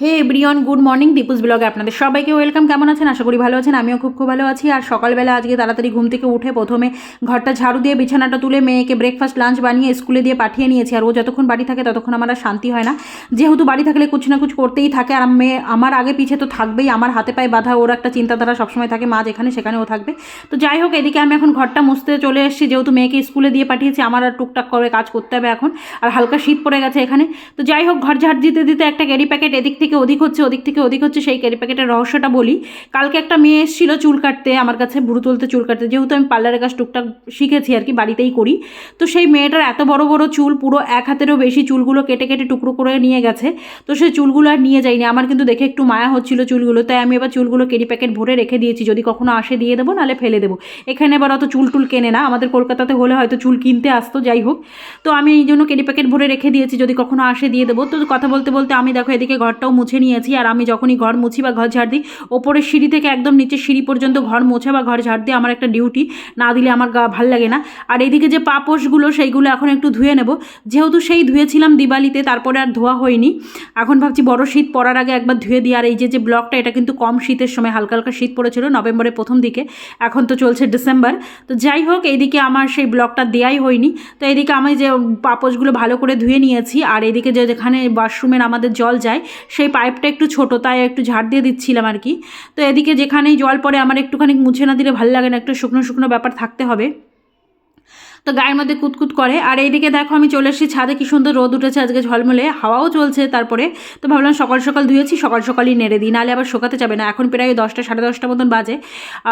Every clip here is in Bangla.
হে এভরিওয়ান, গুড মর্নিং। দীপুস ব্লগে আপনাদের সবাইকে ওয়েলকাম। কেমন আছেন? আশা করি ভালো আছেন। আমিও খুব ভালো আছি। আর সকালবেলা আজকে তাড়াতাড়ি ঘুম থেকে উঠে প্রথমে ঘরটা ঝাড়ু দিয়ে বিছানাটা তুলে মেয়েকে ব্রেকফাস্ট লাঞ্চ বানিয়ে স্কুলে দিয়ে পাঠিয়ে নিয়েছি। আর ও যতক্ষণ বাড়ি থাকে ততক্ষণ আমার আর শান্তি হয় না, যেহেতু বাড়ি থাকলে কিছু না কিছু করতেই থাকে। আর মেয়ে আমার আগে পিছে তো থাকবেই, আমার হাতে পায়ে বাঁধা। ওর একটা চিন্তাধারা সবসময় থাকে, মা যেখানে সেখানে ও থাকবে। তো যাই হোক, এদিকে আমি এখন ঘরটা মুছতে চলে এসেছি, যেহেতু মেয়েকে স্কুলে দিয়ে পাঠিয়েছি। আমার আর টুকটাক করে কাজ করতে হবে এখন। আর হালকা শীত পড়ে গেছে এখানে। তো যাই হোক, ঘর ঝাড় দিতে দিতে একটা ক্যারি প্যাকেট এদিক থেকে ওদিক হচ্ছে, ওদিক থেকে ওদিক হচ্ছে। সেই ক্যারি প্যাকেটের রহস্যটা বলি। কালকে একটা মেয়ে এসেছিলো চুল কাটতে আমার কাছে, ভুরু তুলতে, চুল কাটতে। যেহেতু আমি পার্লারের কাজ টুকটাক শিখেছি আর কি, বাড়িতেই করি। তো সেই মেয়েটার এত বড় বড় চুল, পুরো এক হাতেরও বেশি চুলগুলো কেটে কেটে টুকরো করে নিয়ে গেছে। তো সেই চুলগুলো আর নিয়ে যায়নি। আমার কিন্তু দেখে একটু মায়া হচ্ছিল চুলগুলো, তাই আমি এবার চুলগুলো ক্যারি প্যাকেট ভরে রেখে দিয়েছি। যদি কখনো আসে দিয়ে দেবো, নাহলে ফেলে দেবো। এখানে এবার অত চুল টুল কেনে না, আমাদের কলকাতাতে হলে হয়তো চুল কিনতে আসতো। যাই হোক, তো আমি এই জন্য ক্যারি প্যাকেট ভরে রেখে দিয়েছি, যদি কখনো আসে দিয়ে দেবো। তো কথা বলতে বলতে আমি দেখো এদিকে ঘরটাও মুছে নিয়েছি। আর আমি যখনই ঘর মুছি বা ঘর ঝাড় দিই, ওপরের সিঁড়ি থেকে একদম নিচের সিঁড়ি পর্যন্ত ঘর মোছা বা ঘর ঝাড় দিয়ে আমার একটা ডিউটি, না দিলে আমার ভাল লাগে না। আর এইদিকে যে পাপোশগুলো, সেইগুলো এখন একটু ধুয়ে নেব। যেহেতু সেই ধুয়েছিলাম দিওয়ালিতে, তারপরে আর ধোয়া হয়নি। এখন ভাবছি বড় শীত পড়ার আগে একবার ধুয়ে দিই। আর এই যে ব্লকটা, এটা কিন্তু কম শীতের সময়, হালকা হালকা শীত পড়েছিল নভেম্বরের প্রথম দিকে। এখন তো চলছে ডিসেম্বর। তো যাই হোক, এইদিকে আমার সেই ব্লকটা দেওয়াই হয়নি। তো এইদিকে আমি যে পাপোশগুলো ভালো করে ধুয়ে নিয়েছি। আর এইদিকে যেখানে ওয়াশরুমের আমাদের জল যায়, সেই পাইপটা একটু ছোটো, তাই একটু ঝাড় দিয়ে দিচ্ছিলাম আর কি। তো এদিকে যেখানেই জল পড়ে আমার একটুখানি মুছে না দিলে ভালো লাগে না, একটু শুকনো শুকনো ব্যাপার থাকতে হবে। তো গায়ের মধ্যে কুতকুত করে। আর এইদিকে দেখো আমি চলে এসেছি ছাদে, কি সুন্দর রোদ উঠেছে আজকে, ঝলমলে হাওয়াও চলছে। তারপরে তো ভাবলাম সকাল সকাল ধুয়েছি, সকাল সকালই নেড়ে দিই, নাহলে আবার শোকাতে যাবে না। এখন প্রায় 10টা সাড়ে 10টা মতন বাজে।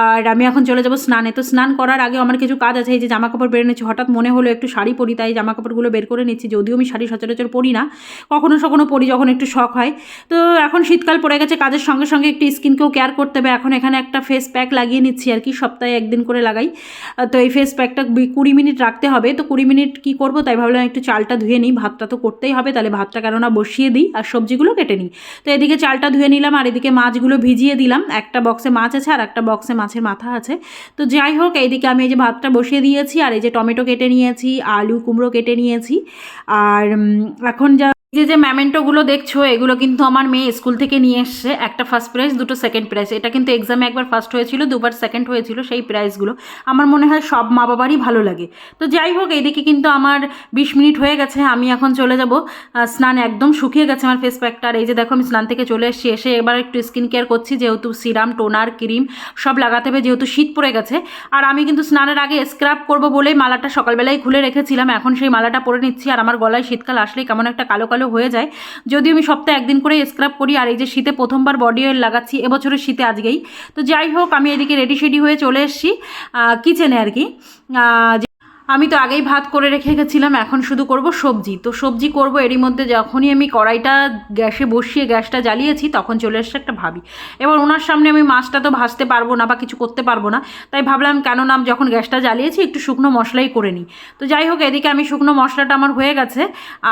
আর আমি এখন চলে যাবো স্নানে। তো স্নান করার আগে আমার কিছু কাজ আছে। এই যে জামা কাপড় বের নিচ্ছি, হঠাৎ মনে হলো একটু শাড়ি পরি, তাই জামা কাপড়গুলো বের করে নিচ্ছি। যদিও আমি শাড়ি সচরাচর পরি না, কখনো সখনো পরি যখন একটু শখ হয়। তো এখন শীতকাল পড়ে গেছে, কাজের সঙ্গে সঙ্গে একটু স্কিনকেও কেয়ার করতে হবে। এখন এখানে একটা ফেস প্যাক লাগিয়ে নিচ্ছি আর কি, সপ্তাহে একদিন করে লাগাই। তো এই ফেস প্যাকটা 20 মিনিট রাখতে হবে। তো 20 মিনিট কী করবো, তাই ভাবলাম একটু চালটা ধুয়ে নিই। ভাতটা তো করতেই হবে, তাহলে ভাতটা কেননা বসিয়ে দিই আর সবজিগুলো কেটে নিই। তো এদিকে চালটা ধুয়ে নিলাম, আর এদিকে মাছগুলো ভিজিয়ে দিলাম। একটা বক্সে মাছ আছে আর একটা বক্সে মাছের মাথা আছে। তো যাই হোক, এইদিকে আমি এই যে ভাতটা বসিয়ে দিয়েছি, আর এই যে টমেটো কেটে নিয়েছি, আলু কুমড়ো কেটে নিয়েছি। আর এখন যে ম্যামেন্টোগুলো দেখছো, এগুলো কিন্তু আমার মেয়ে স্কুল থেকে নিয়ে এসছে। একটা ফার্স্ট প্রাইজ, দুটো সেকেন্ড প্রাইজ। এটা কিন্তু এক্সামে একবার ফার্স্ট হয়েছিল, দুবার সেকেন্ড হয়েছিল। সেই প্রাইজগুলো আমার মনে হয় সব মা বাবারই ভালো লাগে। তো যাই হোক, এইদিকে কিন্তু আমার 20 মিনিট হয়ে গেছে। আমি এখন চলে যাব স্নান। একদম শুকিয়ে গেছে আমার ফেস প্যাকটা। আর এই যে দেখো আমি স্নান থেকে চলে এসেছি, এসে এবার একটু স্কিন কেয়ার করছি, যেহেতু সিরাম টোনার ক্রিম সব লাগাতে হবে, যেহেতু শীত পড়ে গেছে। আর আমি কিন্তু স্নানের আগে স্ক্রাব করব বলেই মালাটা সকালবেলায় খুলে রেখেছিলাম। এখন সেই মালাটা পরে নিচ্ছি। আর আমার গলায় শীতকাল আসলেই কেমন একটা কালো কালো হয়ে যায়, যদিও আমি সপ্তাহে একদিন করে স্ক্রাব করি। আর এই যে শীতে প্রথমবার বডি অয়েল লাগাচ্ছি এবছরের শীতে আজকেই। তো যাই হোক, আমি এদিকে রেডি শেডি হয়ে চলে এসেছি কিচেনে আর কি। আমি তো আগেই ভাত করে রেখে গেছিলাম, এখন শুধু করব সবজি। তো সবজি করব, এরই মধ্যে যখনই আমি কড়াইটা গ্যাসে বসিয়ে গ্যাসটা জ্বালিয়েছি, তখন চলে এসছে একটা ভাবি। এবার ওনার সামনে আমি মাছটা তো ভাজতে পারবো না বা কিছু করতে পারবো না, তাই ভাবলাম কেননা যখন গ্যাসটা জ্বালিয়েছি একটু শুকনো মশলাই করে নিই। তো যাই হোক, এদিকে আমি শুকনো মশলাটা আমার হয়ে গেছে।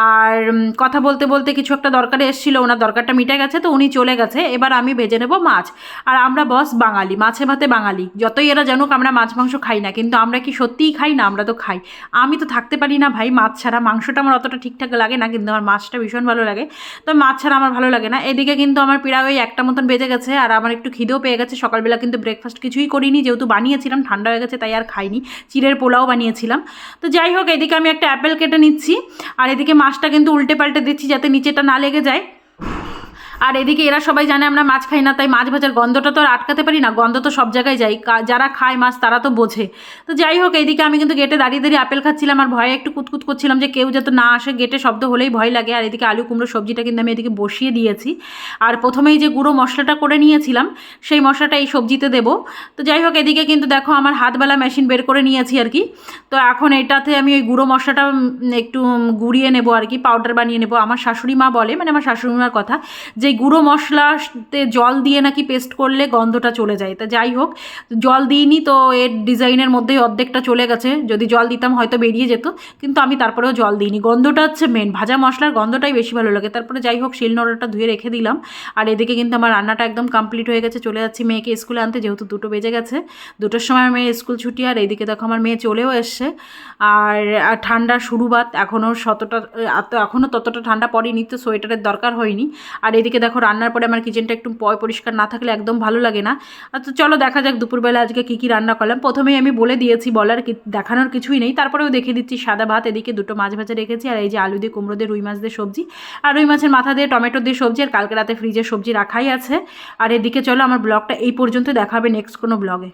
আর কথা বলতে বলতে কিছু একটা দরকারে এসেছিলো, ওনার দরকারটা মিটে গেছে, তো উনি চলে গেছে। এবার আমি ভেজে নেব মাছ। আর আমরা বস বাঙালি, মাছে ভাতে বাঙালি। যতই এরা জানুক আমরা মাছ মাংস খাই না, কিন্তু আমরা কি সত্যিই খাই না? আমরা তো খাই। আমি তো থাকতে পারি না ভাই মাছ ছাড়া। মাংসটা আমার অতটা ঠিকঠাক লাগে না, কিন্তু আমার মাছটা ভীষণ ভালো লাগে। তো মাছ ছাড়া আমার ভালো লাগে না। এদিকে কিন্তু আমার প্রায় ওই 1টা মতন বেজে গেছে। আর আমার একটু খিদেও পেয়ে গেছে। সকালবেলা কিন্তু ব্রেকফাস্ট কিছুই করিনি, যেহেতু বানিয়েছিলাম ঠান্ডা হয়ে গেছে, তাই আর খাইনি। চিড়ের পোলাও বানিয়েছিলাম। তো যাই হোক, এদিকে আমি একটা অ্যাপেল কেটে নিচ্ছি। আর এদিকে মাছটা কিন্তু উল্টে পাল্টে দিচ্ছি, যাতে নিচেটা না লেগে যায়। আর এদিকে এরা সবাই জানে আমরা মাছ খাই না, তাই মাছ ভাজার গন্ধটা তো আর আটকাতে পারি না। গন্ধ তো সব জায়গায় যায়, যারা খায় মাছ তারা তো বোঝে। তো যাই হোক, এইদিকে আমি কিন্তু গেটে দাঁড়িয়ে দাঁড়িয়ে আপেল খাচ্ছিলাম। আর ভয়ে একটু কুতকুত করছিলাম যে কেউ যাতে না আসে, গেটে শব্দ হলেই ভয় লাগে। আর এদিকে আলু কুমড়ো সবজিটা কিন্তু আমি এদিকে বসিয়ে দিয়েছি। আর প্রথমেই যে গুঁড়ো মশলাটা করে নিয়েছিলাম, সেই মশলাটা এই সবজিতে দেবো। তো যাই হোক, এদিকে কিন্তু দেখো আমার হাতবেলা মেশিন বের করে নিয়েছি আর কি। তো এখন এটাতে আমি ওই গুঁড়ো মশলাটা একটু গুঁড়িয়ে নেবো আর কি, পাউডার বানিয়ে নেবো। আমার শাশুড়ি মা বলে, মানে আমার শাশুড়ি মার কথা, যে গুঁড়ো মশলাতে জল দিয়ে নাকি পেস্ট করলে গন্ধটা চলে যায়। তা যাই হোক, জল দিইনি, তো এর ডিজাইনের মধ্যেই অর্ধেকটা চলে গেছে। যদি জল দিতাম হয়তো বেরিয়ে যেত, কিন্তু আমি তারপরেও জল দিইনি। গন্ধটা হচ্ছে মেন, ভাজা মশলার গন্ধটাই বেশি ভালো লাগে। তারপরে যাই হোক, শিলনোড়াটা ধুয়ে রেখে দিলাম। আর এদিকে কিন্তু আমার রান্নাটা একদম কমপ্লিট হয়ে গেছে। চলে যাচ্ছি মেয়েকে স্কুলে আনতে, যেহেতু 2টো বেজে গেছে। 2টোর সময় মেয়ের স্কুল ছুটি। আর এইদিকে দেখো আমার মেয়ে চলেও এসছে। আর ঠান্ডা শুরুবাত, এখনও ততটা ঠান্ডা পড়েনি, তো সোয়েটারের দরকার হয়নি। আর এদিকে এদিকে দেখো রান্নার পরে আমার কিচেনটা একটু পরিষ্কার না থাকলে একদম ভালো লাগে না। তো চলো দেখা যাক দুপুরবেলা আজকে কী রান্না করলাম। প্রথমেই আমি বলে দিয়েছি, দেখানোর কিছুই নেই, তারপরেও দেখিয়ে দিচ্ছি। সাদা ভাত, এদিকে দুটো মাছ ভাজা রেখেছি, আর এই যে আলু দিয়ে কুমড়ো দিয়ে রুই মাছ দিয়ে সবজি, আর রুই মাছের মাথা দিয়ে টমেটো দিয়ে সবজি, আর কালকে রাতে ফ্রিজে সবজি রাখাই আছে। আর এদিকে চলো আমার ব্লগটা এই পর্যন্ত, দেখা হবে নেক্সট কোনো ব্লগে।